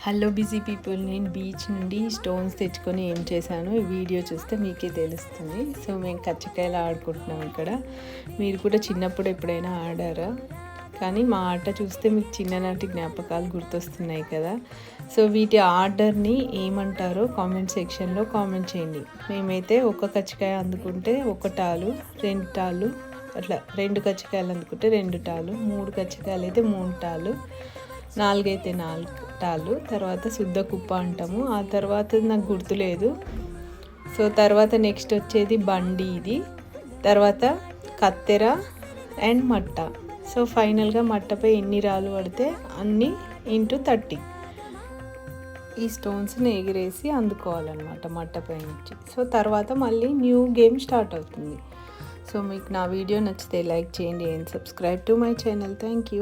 Hello busy people, నేను beach నుండి stones తెచ్చుకొని ఏం చేశాను ఈ వీడియో చూస్తే మీకే తెలుస్తుంది. సో మేము కచ్చకాయలు ఆడుకుంటున్నాం ఇక్కడ. మీరు కూడా చిన్నప్పుడు ఎప్పుడైనా ఆడారా? కానీ మా ఆట చూస్తే మీకు చిన్ననాటి జ్ఞాపకాలు గుర్తొస్తున్నాయి కదా. సో వీటి ఆర్డర్ని ఏమంటారో కామెంట్ సెక్షన్లో కామెంట్ చేయండి. మేమైతే ఒక కచ్చకాయ అందుకుంటే ఒక టాలు, 2 టాలు, అట్లా 2 కచ్చకాయలు అందుకుంటే 2 టాలు, 3 కచ్చకాయలు అయితే 3 టాలు, 4 అయితే 4 టాలు. తర్వాత శుద్ధ కుప్ప అంటాము. ఆ తర్వాత నాకు గుర్తులేదు. సో తర్వాత నెక్స్ట్ వచ్చేది బండి, ఇది తర్వాత కత్తెర అండ్ మట్ట. సో ఫైనల్గా మట్టపై ఎన్ని రాళ్ళు పడితే అన్ని ఇంటూ 30 ఈ స్టోన్స్ని ఎగిరేసి అందుకోవాలన్నమాట మట్టపై నుంచి. సో తర్వాత మళ్ళీ న్యూ గేమ్ స్టార్ట్ అవుతుంది. సో మీకు నా వీడియో నచ్చితే లైక్ చేయండి and subscribe to my channel. Thank you.